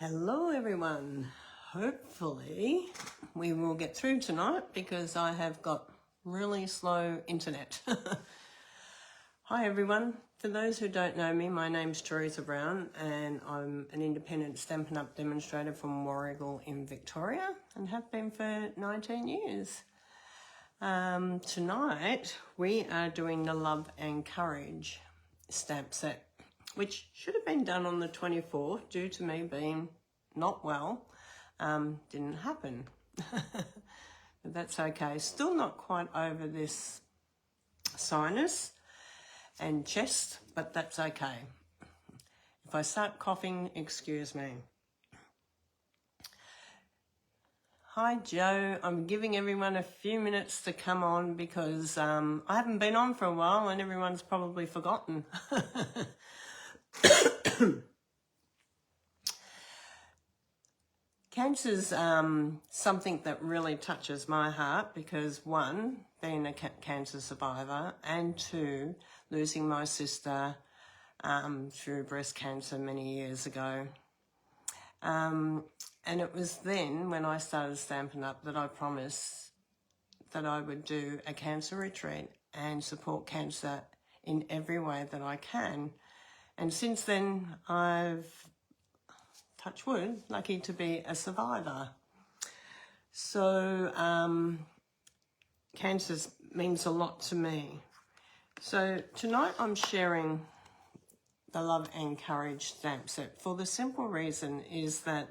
Hello everyone. Hopefully we will get through tonight because I have got really slow internet. Hi everyone. For those who don't know me, my name's Teresa Brown and I'm an independent Stampin' Up demonstrator from Warragul in Victoria and have been for 19 years. Tonight we are doing the Love and Courage stamp set, which should have been done on the 24th due to me being not well. Didn't happen. But that's okay. Still not quite over this sinus and chest, but that's okay. If I start coughing, excuse me. Hi Joe, I'm giving everyone a few minutes to come on because I haven't been on for a while and everyone's probably forgotten. Cancer's something that really touches my heart because one, being a cancer survivor, and two, losing my sister through breast cancer many years ago. And it was then when I started Stampin' Up that I promised that I would do a cancer retreat and support cancer in every way that I can. And since then, I've, touch wood, lucky to be a survivor. So cancer means a lot to me. So tonight I'm sharing the Love and Courage stamp set for the simple reason is that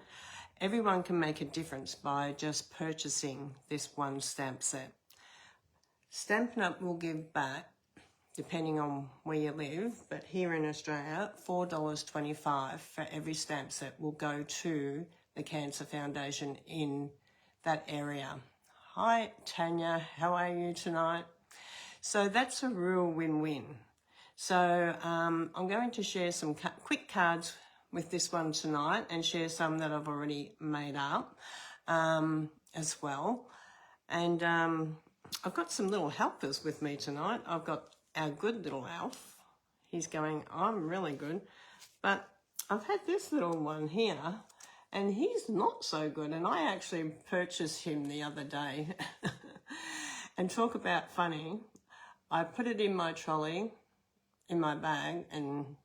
everyone can make a difference by just purchasing this one stamp set. Stampin' Up will give back, depending on where you live, but here in Australia, $4.25 for every stamp set will go to the Cancer Foundation in that area. Hi Tanya, how are you tonight? So that's a real win-win. So I'm going to share some quick cards with this one tonight and share some that I've already made up as well. And I've got some little helpers with me tonight. I've got our good little elf. He's going, I'm really good. But I've had this little one here and he's not so good. And I actually purchased him the other day. And talk about funny. I put it in my trolley, in my bag, and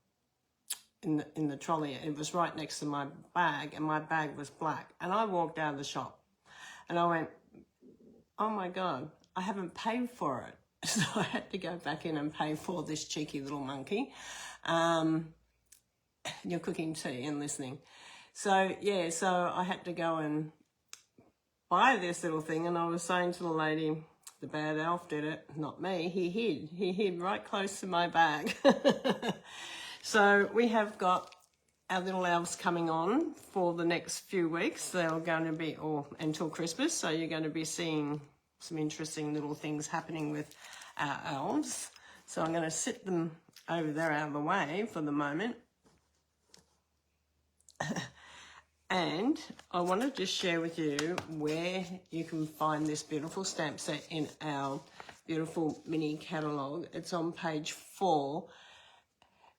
in the trolley. It was right next to my bag and my bag was black. And I walked out of the shop and I went, oh my God, I haven't paid for it. So I had to go back in and pay for this cheeky little monkey. You're cooking tea and listening. So yeah, so I had to go and buy this little thing. And I was saying to the lady, the bad elf did it, not me. He hid right close to my bag. So we have got our little elves coming on for the next few weeks. They're going to be, or until Christmas. So you're going to be seeing some interesting little things happening with our elves. So I'm going to sit them over there out of the way for the moment. And I want to just share with you where you can find this beautiful stamp set in our beautiful mini catalogue. It's on page 4,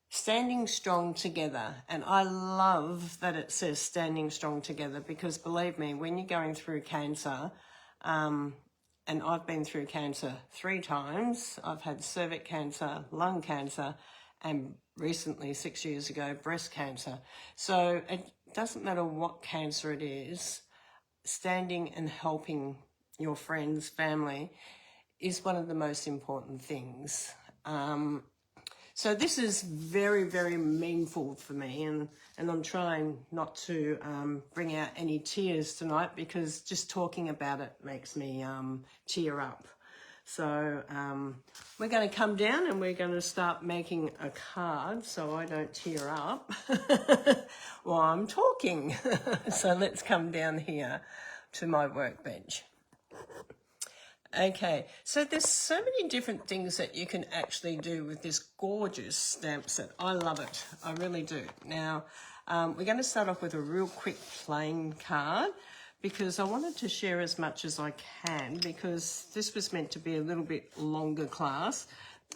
Standing Strong Together. And I love that it says Standing Strong Together because believe me, when you're going through cancer, and I've been through cancer 3 times. I've had cervix cancer, lung cancer, and recently, 6 years ago, breast cancer. So it doesn't matter what cancer it is, standing and helping your friends, family, is one of the most important things. So this is very, very meaningful for me, and I'm trying not to bring out any tears tonight because just talking about it makes me tear up. So we're going to come down and we're going to start making a card so I don't tear up while I'm talking. So let's come down here to my workbench. Okay, so there's so many different things that you can actually do with this gorgeous stamp set. I love it. I really do. Now, we're going to start off with a real quick plain card because I wanted to share as much as I can because this was meant to be a little bit longer class,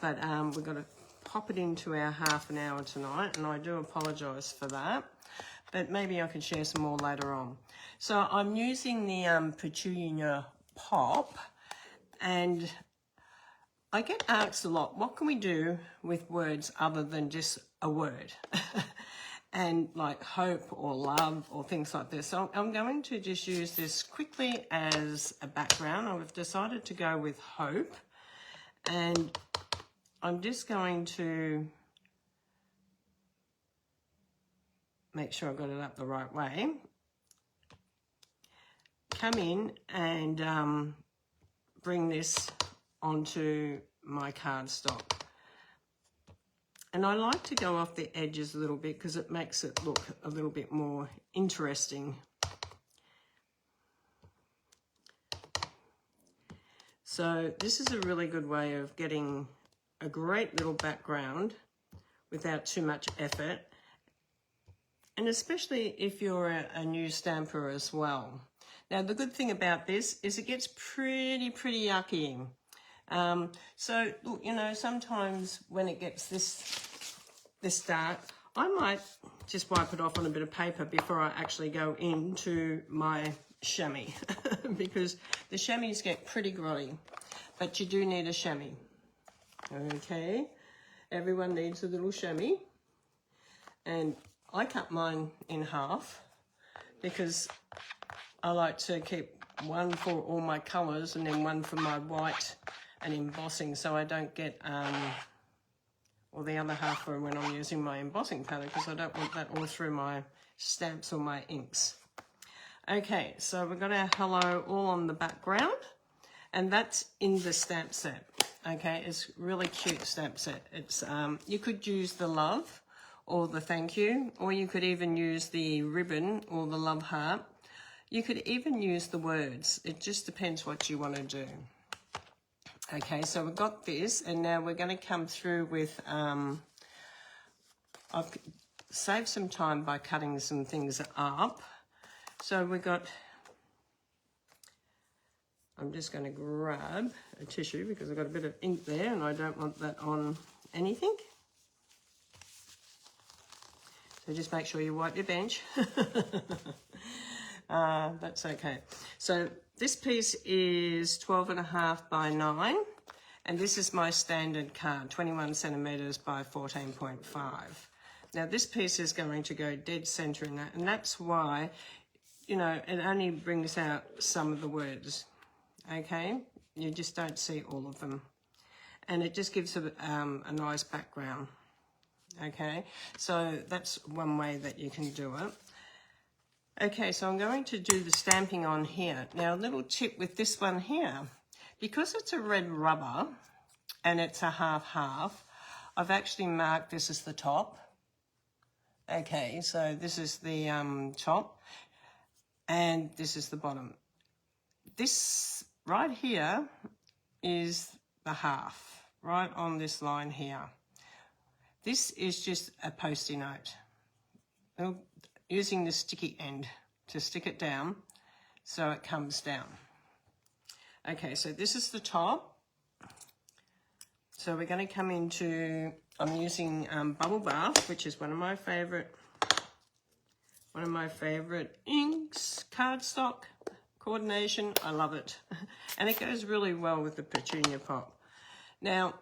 but we've got to pop it into our half an hour tonight, and I do apologise for that. but maybe I can share some more later on. So I'm using the Petunia Pop, and I get asked a lot, what can we do with words other than just a word? And like hope or love or things like this. So I'm going to just use this quickly as a background. I've decided to go with hope, and I'm just going to make sure I got it up the right way. Come in and bring this onto my cardstock. And I like to go off the edges a little bit because it makes it look a little bit more interesting. So this is a really good way of getting a great little background without too much effort. And especially if you're a new stamper as well. Now, the good thing about this is it gets pretty yucky. So, look, you know, sometimes when it gets this dark, I might just wipe it off on a bit of paper before I actually go into my chamois because the chamois get pretty grotty, but you do need a chamois. Okay, everyone needs a little chamois, and I cut mine in half because I like to keep one for all my colours and then one for my white and embossing, so I don't get, or the other half for when I'm using my embossing powder, because I don't want that all through my stamps or my inks. Okay, so we've got our hello all on the background, and that's in the stamp set. Okay, it's really cute stamp set. It's you could use the love or the thank you, or you could even use the ribbon or the love heart. You could even use the words. It just depends what you want to do. Okay, so we've got this, and now we're going to come through with, I've saved some time by cutting some things up. So we've got, I'm just going to grab a tissue because I've got a bit of ink there and I don't want that on anything. So just make sure you wipe your bench. That's okay. So this piece is 12.5 by 9, and this is my standard card, 21 centimeters by 14.5. Now this piece is going to go dead center in that, and that's why, you know, it only brings out some of the words, okay? You just don't see all of them. And it just gives a nice background, okay? So that's one way that you can do it. Okay, so I'm going to do the stamping on here. Now, a little tip with this one here, because it's a red rubber and it's a half-half, I've actually marked this as the top. Okay, so this is the top and this is the bottom. This right here is the half, right on this line here. This is just a Post-it note. Using the sticky end to stick it down so it comes down. Okay, so this is the top. So we're going to come into, I'm using Bubble Bath, which is one of my favorite inks, cardstock, coordination. I love it. And it goes really well with the Petunia Pop. Now,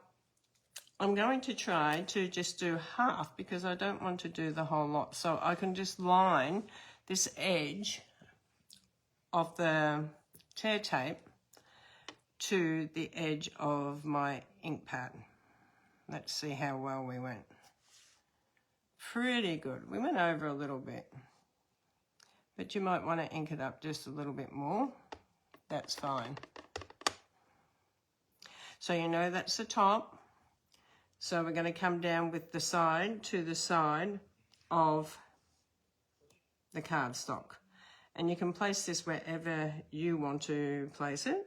I'm going to try to just do half because I don't want to do the whole lot. So I can just line this edge of the tear tape to the edge of my ink pad. Let's see how well we went. Pretty good. We went over a little bit, but you might want to ink it up just a little bit more. That's fine. So you know that's the top. So we're going to come down with the side to the side of the cardstock. And you can place this wherever you want to place it.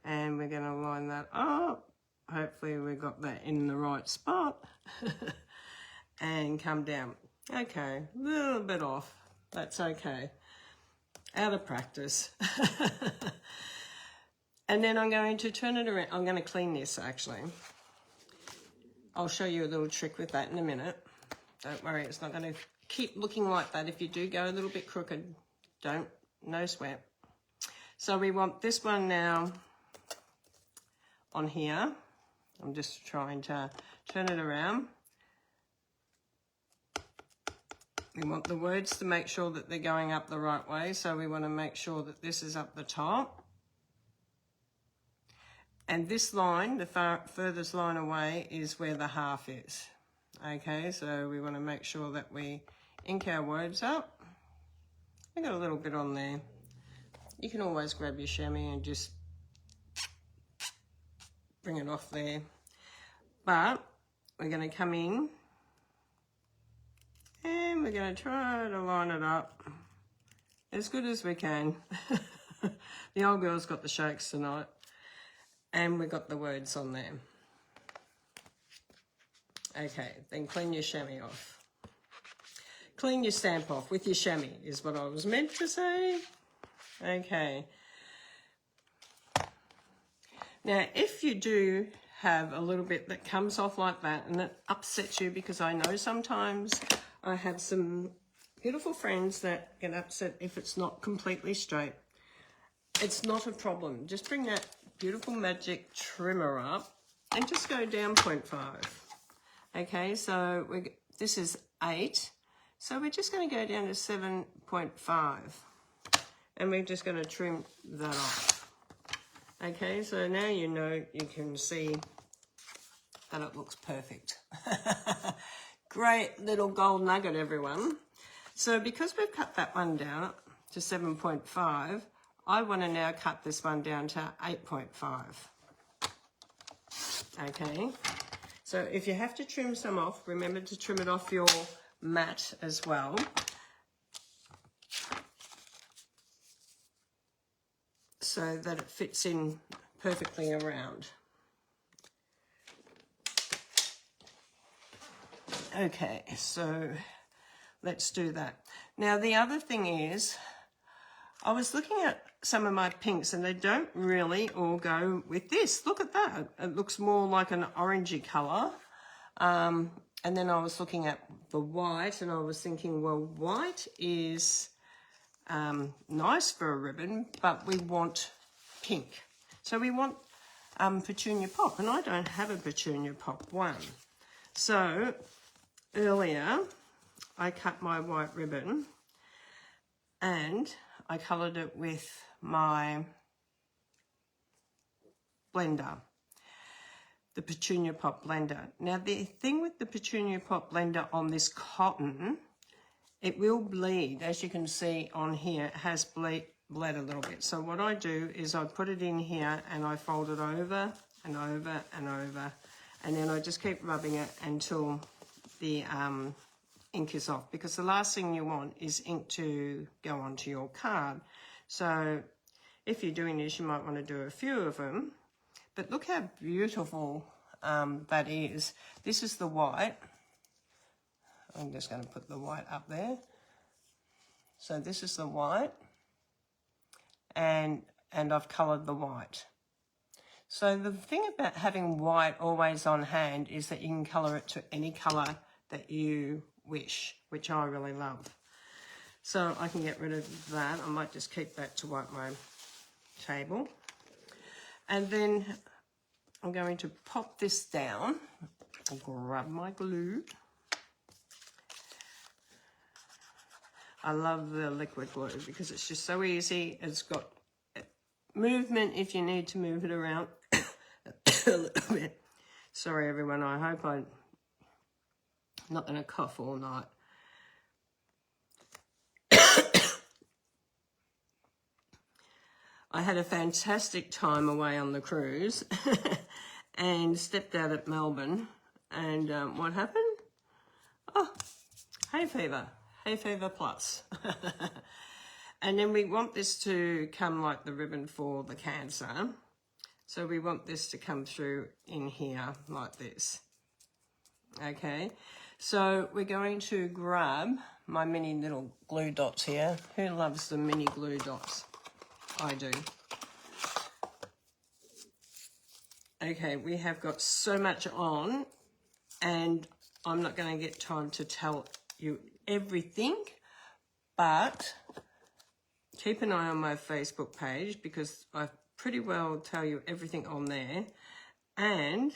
And we're going to line that up. Hopefully we got that in the right spot. And come down. Okay, a little bit off. That's okay. Out of practice. And then I'm going to turn it around. I'm going to clean this, actually. I'll show you a little trick with that in a minute. Don't worry, it's not going to keep looking like that. If you do go a little bit crooked, no sweat. So we want this one now on here. I'm just trying to turn it around. We want the words to make sure that they're going up the right way. So we want to make sure that this is up the top. And this line, the furthest line away, is where the half is. Okay, so we want to make sure that we ink our words up. I got a little bit on there. You can always grab your chamois and just bring it off there. But we're going to come in and we're going to try to line it up as good as we can. The old girl's got the shakes tonight. And we've got the words on there. Okay, then clean your chamois off. Clean your stamp off with your chamois is what I was meant to say. Okay. Now, if you do have a little bit that comes off like that and it upsets you, because I know sometimes I have some beautiful friends that get upset if it's not completely straight. It's not a problem. Just bring that beautiful magic trimmer up and just go down 0.5. Okay, so this is 8. So we're just going to go down to 7.5. And we're just going to trim that off. Okay, so now you know, you can see that it looks perfect. Great little gold nugget, everyone. So because we've cut that one down to 7.5, I want to now cut this one down to 8.5. Okay, so if you have to trim some off, remember to trim it off your mat as well. So that it fits in perfectly around. Okay, so let's do that. Now the other thing is, I was looking at some of my pinks and they don't really all go with this. Look at that. It looks more like an orangey colour. And then I was looking at the white and I was thinking, well, white is nice for a ribbon, but we want pink. So we want petunia pop, and I don't have a petunia pop one. So earlier I cut my white ribbon and I coloured it with my blender, the Petunia Pop blender. Now the thing with the Petunia Pop blender on this cotton, it will bleed. As you can see on here, it has bled a little bit. So what I do is I put it in here and I fold it over and over and over, and then I just keep rubbing it until the ink is off, because the last thing you want is ink to go onto your card. So if you're doing this, you might want to do a few of them. But look how beautiful that is. This is the white. I'm just going to put the white up there. So this is the white, and I've coloured the white. So the thing about having white always on hand is that you can colour it to any colour that you wish, which I really love. So I can get rid of that. I might just keep that to wipe my table. And then I'm going to pop this down. I'll grab my glue. I love the liquid glue because it's just so easy. It's got movement if you need to move it around a little bit. Sorry everyone, I hope I'm not going to cough all night. I had a fantastic time away on the cruise and stepped out at Melbourne, and what happened? Oh, hay fever plus. And then we want this to come like the ribbon for the Cancer. So we want this to come through in here like this. Okay, so we're going to grab my mini little glue dots here. Who loves the mini glue dots? I do. Okay, we have got so much on, and I'm not going to get time to tell you everything, but keep an eye on my Facebook page because I pretty well tell you everything on there. And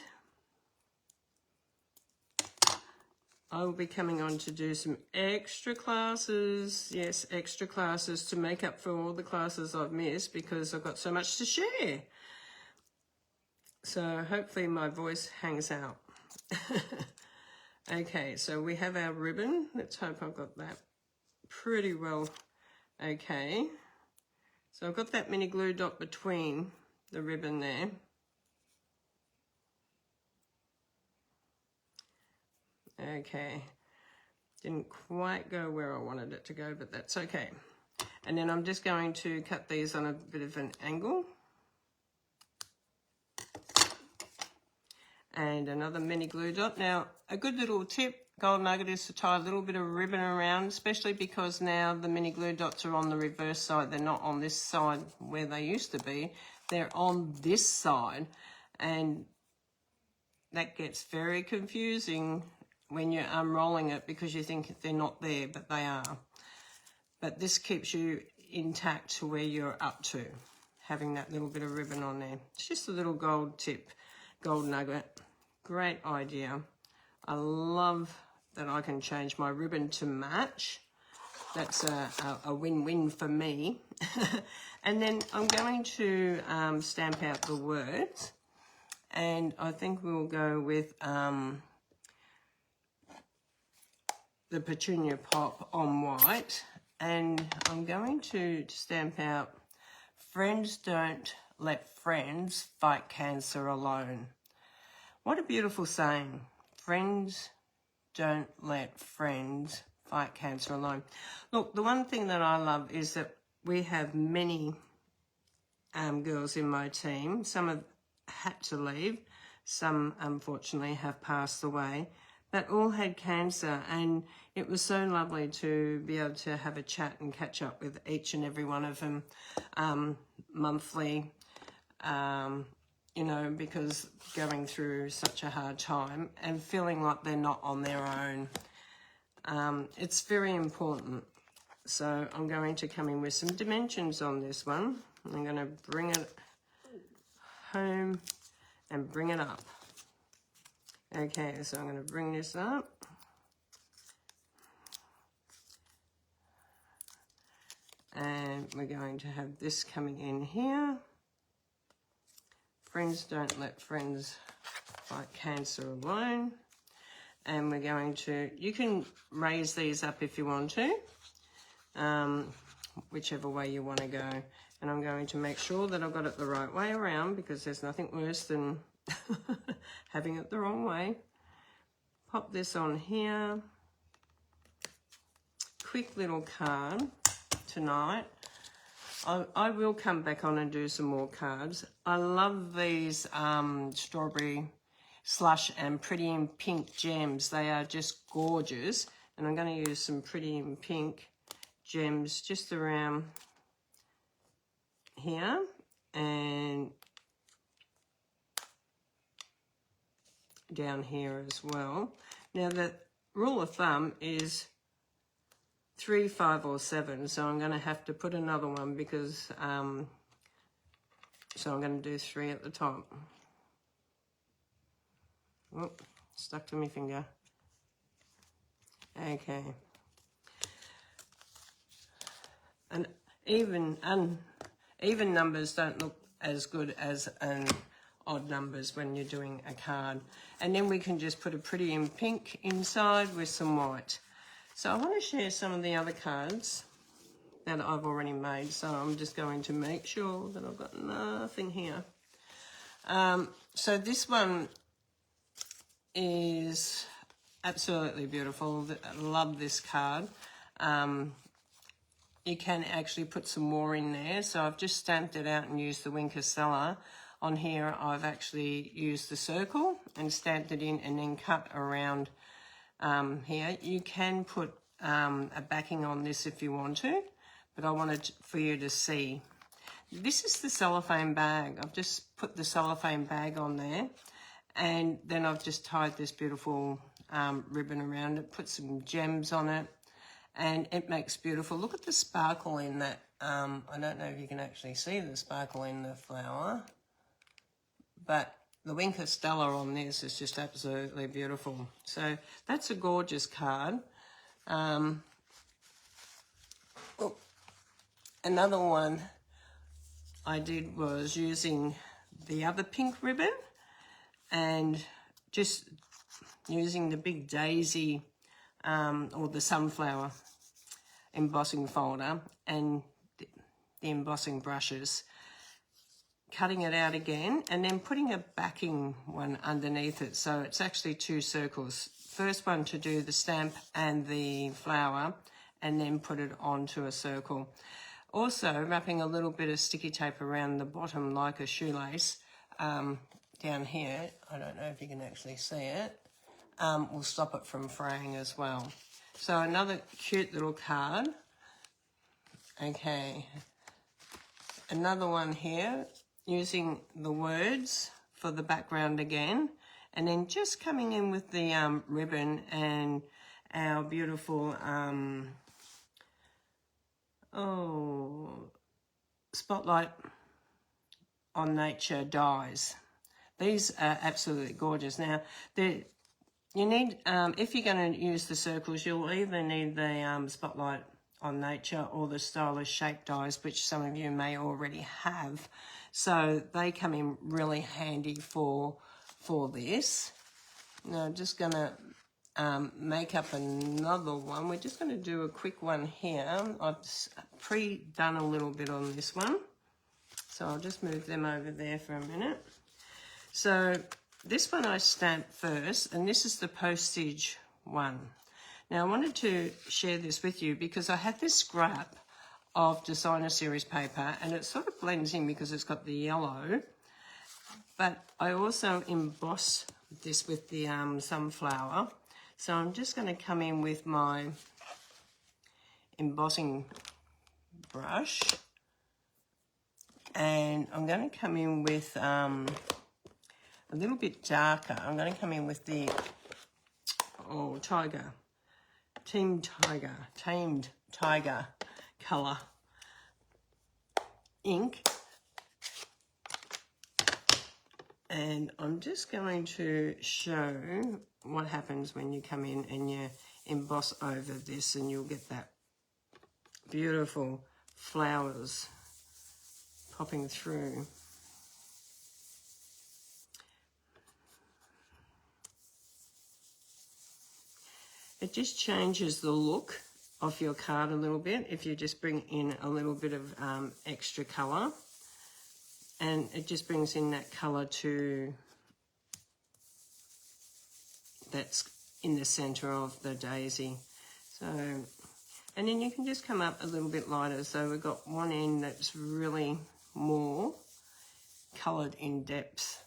I will be coming on to do some extra classes. Yes, extra classes to make up for all the classes I've missed because I've got so much to share. So hopefully my voice hangs out. Okay, so we have our ribbon. Let's hope I've got that pretty well. Okay. So I've got that mini glue dot between the ribbon there. Okay. Didn't quite go where I wanted it to go, but that's okay. And then I'm just going to cut these on a bit of an angle. And another mini glue dot. Now, a good little tip, gold nugget, is to tie a little bit of ribbon around, especially because now the mini glue dots are on the reverse side. They're not on this side where they used to be. They're on this side. And that gets very confusing when you're unrolling it because you think they're not there, but they are. But this keeps you intact to where you're up to, having that little bit of ribbon on there. It's just a little gold tip, gold nugget. Great idea. I love that I can change my ribbon to match. That's a win-win for me. And then I'm going to stamp out the words. And I think we'll go with the Petunia Pop on white. And I'm going to stamp out, friends don't let friends fight cancer alone. What a beautiful saying. Friends don't let friends fight cancer alone. Look, the one thing that I love is that we have many girls in my team. Some have had to leave. Some, unfortunately, have passed away. But all had cancer, and it was so lovely to be able to have a chat and catch up with each and every one of them monthly, you know, because going through such a hard time and feeling like they're not on their own. It's very important. So I'm going to come in with some dimensions on this one. I'm going to bring it home and bring it up. Okay, so I'm going to bring this up. And we're going to have this coming in here. Friends don't let friends fight cancer alone. And we're going to, you can raise these up if you want to, whichever way you want to go. And I'm going to make sure that I've got it the right way around because there's nothing worse than having it the wrong way. Pop this on here. Quick little card tonight. I will come back on and do some more cards. I love these strawberry slush and pretty in pink gems. They are just gorgeous. And I'm going to use some pretty in pink gems just around here and down here as well. Now the rule of thumb is 3, 5 or 7, so I'm going to have to put another one because so I'm going to do 3 at the top. Oh, stuck to my finger. Okay. And even numbers don't look as good as an odd numbers when you're doing a card. And then we can just put a pretty in pink inside with some white. So I want to share some of the other cards that I've already made. So I'm just going to make sure that I've got nothing here. So this one is absolutely beautiful. I love this card. You can actually put some more in there. So I've just stamped it out and used the Winker Seller. On here, I've actually used the circle and stamped it in and then cut around here. You can put a backing on this if you want to, but I wanted for you to see. This is the cellophane bag. I've just put the cellophane bag on there, and then I've just tied this beautiful ribbon around it, put some gems on it, and it makes beautiful. Look at the sparkle in that. I don't know if you can actually see the sparkle in the flower, but the Winker Stella on this is just absolutely beautiful. So that's a gorgeous card. Another one I did was using the other pink ribbon and just using the big daisy or the sunflower embossing folder and the embossing brushes, cutting it out again and then putting a backing one underneath it. So it's actually two circles. First one to do the stamp and the flower, and then put it onto a circle. Also wrapping a little bit of sticky tape around the bottom like a shoelace down here. I don't know if you can actually see it. Will stop it from fraying as well. So another cute little card. Okay. Another one here, using the words for the background again, and then just coming in with the ribbon and our beautiful Spotlight on Nature dies. These are absolutely gorgeous. Now, you need, if you're going to use the circles, you'll either need the Spotlight on Nature or the Stylish Shape dies, which some of you may already have. So they come in really handy for this. Now I'm just going to make up another one. We're just going to do a quick one here. I've pre-done a little bit on this one. So I'll just move them over there for a minute. So this one I stamped first, and this is the postage one. Now, I wanted to share this with you because I had this scrap of designer series paper, and it sort of blends in because it's got the yellow, but I also emboss this with the sunflower. So I'm just going to come in with my embossing brush, and I'm going to come in with a little bit darker. I'm going to come in with the Tamed Tiger colour ink, and I'm just going to show what happens when you come in and you emboss over this, and you'll get that beautiful flowers popping through. It just changes the look of your card a little bit if you just bring in a little bit of extra colour, and it just brings in that colour to that's in the centre of the daisy. So, and then you can just come up a little bit lighter. So we've got one end that's really more coloured in depth.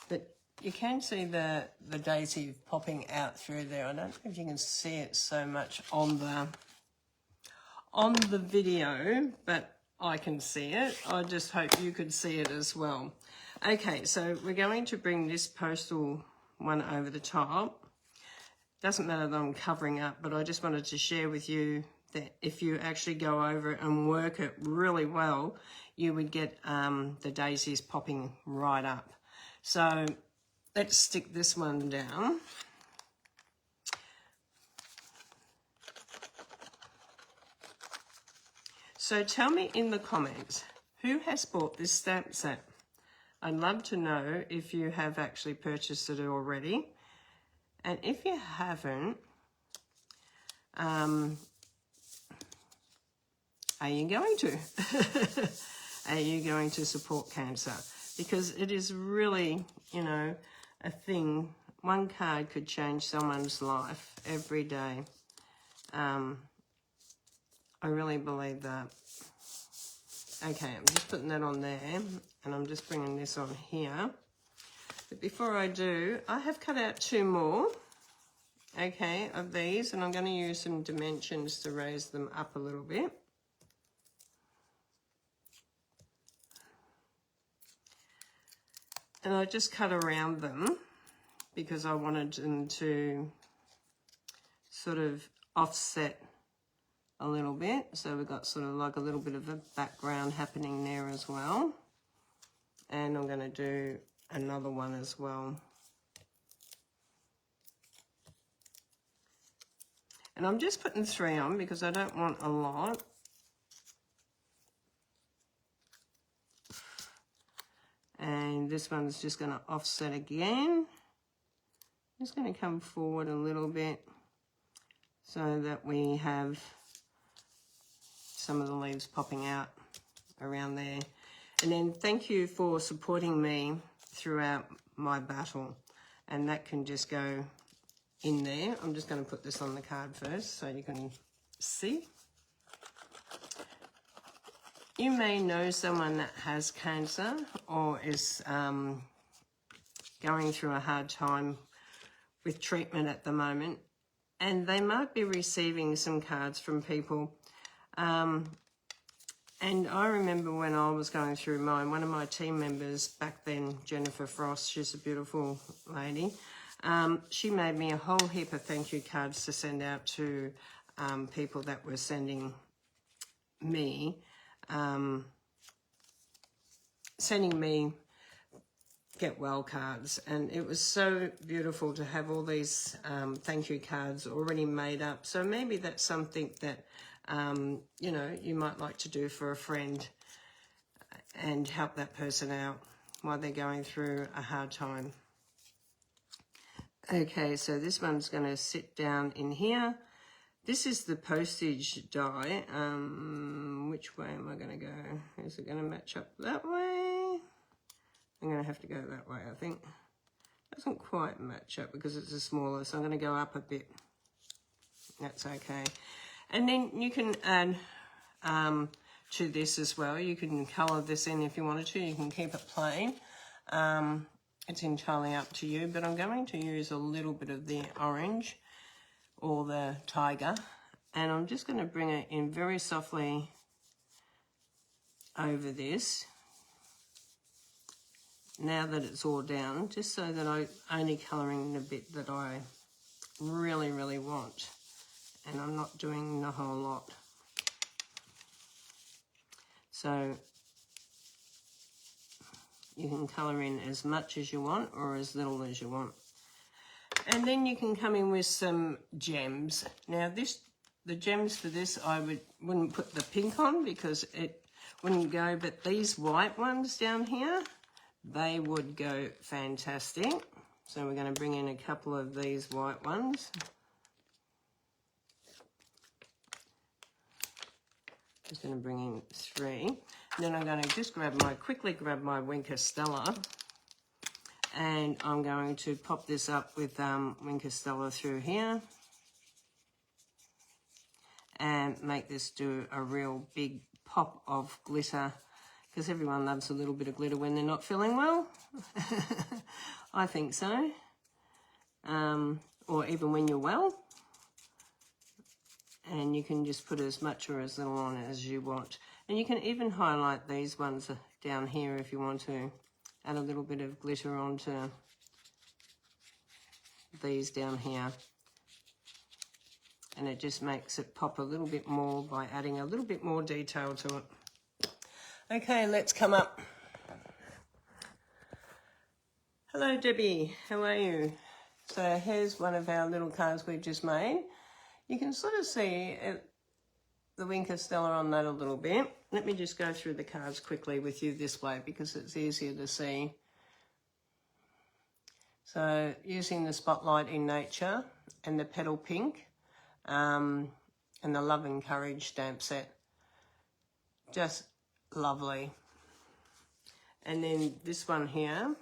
But you can see the daisy popping out through there. I don't know if you can see it so much on the video, but I can see it. I just hope you could see it as well. Okay, so we're going to bring this postal one over the top. Doesn't matter that I'm covering up, but I just wanted to share with you that if you actually go over it and work it really well, you would get the daisies popping right up. So let's stick this one down. So tell me in the comments, who has bought this stamp set? I'd love to know if you have actually purchased it already. And if you haven't, are you going to? Are you going to support cancer? Because it is really, you know, a thing. One card could change someone's life every day. I really believe that. Okay, I'm just putting that on there, and I'm just bringing this on here. But before I do, I have cut out 2 more, okay, of these, and I'm going to use some dimensions to raise them up a little bit. And I just cut around them because I wanted them to sort of offset a little bit. So we've got sort of like a little bit of a background happening there as well. And I'm going to do another one as well. And I'm just putting 3 on because I don't want a lot. And this one's just going to offset again. Just going to come forward a little bit so that we have some of the leaves popping out around there. And then thank you for supporting me throughout my battle. And that can just go in there. I'm just going to put this on the card first so you can see. You may know someone that has cancer or is going through a hard time with treatment at the moment, and they might be receiving some cards from people. And I remember when I was going through mine, one of my team members back then, Jennifer Frost, she's a beautiful lady, she made me a whole heap of thank you cards to send out to people that were sending me get well cards, and it was so beautiful to have all these thank you cards already made up. So maybe that's something that you know, you might like to do for a friend and help that person out while they're going through a hard time. Okay, so this one's going to sit down in here. This is the postage die. Which way am I going to go? Is it going to match up that way? I'm going to have to go that way, I think. Doesn't quite match up because it's a smaller, so I'm going to go up a bit. That's okay. And then you can add to this as well. You can colour this in if you wanted to. You can keep it plain. It's entirely up to you, but I'm going to use a little bit of the orange or the tiger, and I'm just going to bring it in very softly over this now that it's all down, just so that I'm only colouring the bit that I really, really want, and I'm not doing the whole lot. So you can colour in as much as you want or as little as you want. And then you can come in with some gems. Now the gems for this, I wouldn't put the pink on because it wouldn't go, but these white ones down here, they would go fantastic. So we're going to bring in a couple of these white ones. Just going to bring in 3. And then I'm going to just quickly grab my Winker Stella, and I'm going to pop this up with Winker Stella through here and make this do a real big pop of glitter, because everyone loves a little bit of glitter when they're not feeling well. I think so. Or even when you're well. And you can just put as much or as little on as you want. And you can even highlight these ones down here if you want to. Add a little bit of glitter onto these down here. And it just makes it pop a little bit more by adding a little bit more detail to it. Okay, let's come up. Hello, Debbie. How are you? So here's one of our little cards we've just made. You can sort of see the Winker Stella on that a little bit. Let me just go through the cards quickly with you this way because it's easier to see. So using the Spotlight in Nature and the Petal Pink and the Love and Courage stamp set. Just lovely. And then this one here,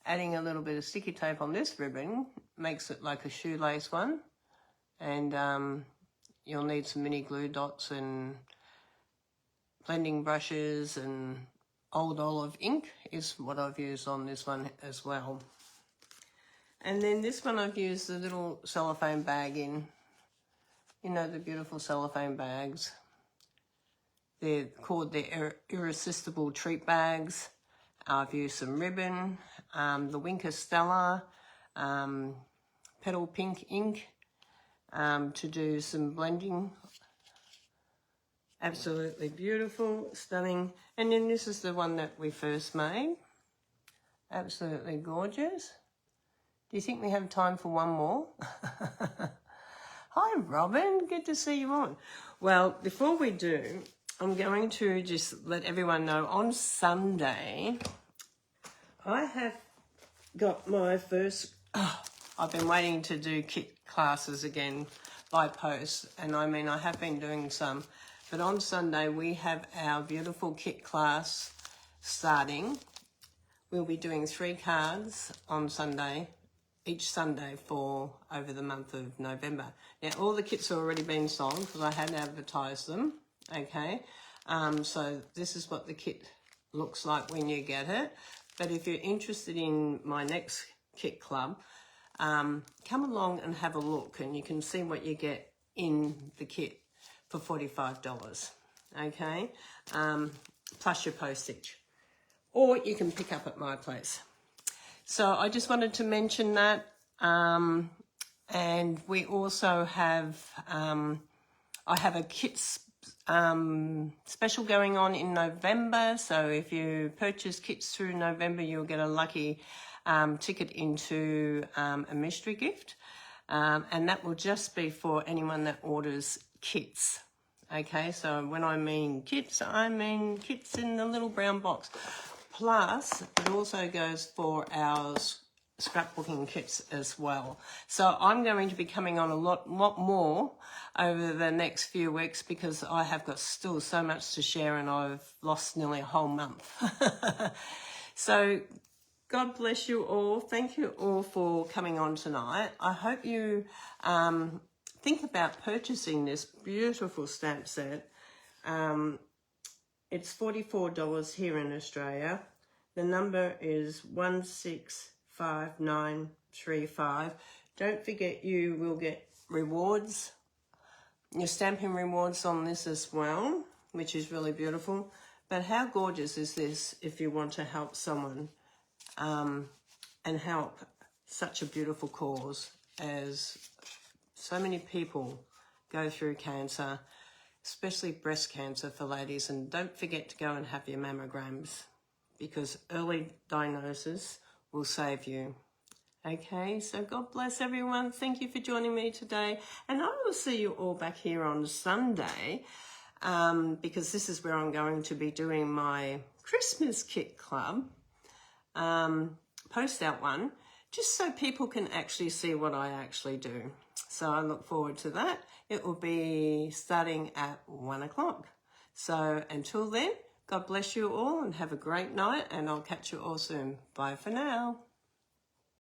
adding a little bit of sticky tape on this ribbon makes it like a shoelace one. And you'll need some mini glue dots and blending brushes, and Old Olive ink is what I've used on this one as well. And then this one I've used the little cellophane bag in. You know, the beautiful cellophane bags. They're called the irresistible treat bags. I've used some ribbon, the Winker Stella, Petal Pink ink to do some blending. Absolutely beautiful, stunning. And then this is the one that we first made. Absolutely gorgeous. Do you think we have time for one more? Hi, Robin. Good to see you on. Well, before we do, I'm going to just let everyone know on Sunday, I have got my first... I've been waiting to do kit classes again by post, and I mean, I have been doing some. But on Sunday, we have our beautiful kit class starting. We'll be doing 3 cards on Sunday, each Sunday for over the month of November. Now, all the kits have already been sold because I had advertised them, okay? So this is what the kit looks like when you get it. But if you're interested in my next kit club, come along and have a look, and you can see what you get in the kit for $45, okay? Plus your postage. Or you can pick up at my place. So I just wanted to mention that. And we also have, I have a kits special going on in November. So if you purchase kits through November, you'll get a lucky ticket into a mystery gift. And that will just be for anyone that orders kits. Okay, so when I mean kits in the little brown box. Plus, it also goes for our scrapbooking kits as well. So I'm going to be coming on a lot more over the next few weeks because I have got still so much to share, and I've lost nearly a whole month. So God bless you all. Thank you all for coming on tonight. I hope you think about purchasing this beautiful stamp set. It's $44 here in Australia. The number is 165935. Don't forget you will get rewards, your stamping rewards on this as well, which is really beautiful. But how gorgeous is this if you want to help someone and help such a beautiful cause as so many people go through cancer, especially breast cancer for ladies. And don't forget to go and have your mammograms because early diagnosis will save you. Okay, so God bless everyone. Thank you for joining me today. And I will see you all back here on Sunday because this is where I'm going to be doing my Christmas kit club post out one, just so people can actually see what I actually do. So I look forward to that. It will be starting at 1 o'clock. So until then, God bless you all and have a great night, and I'll catch you all soon. Bye for now.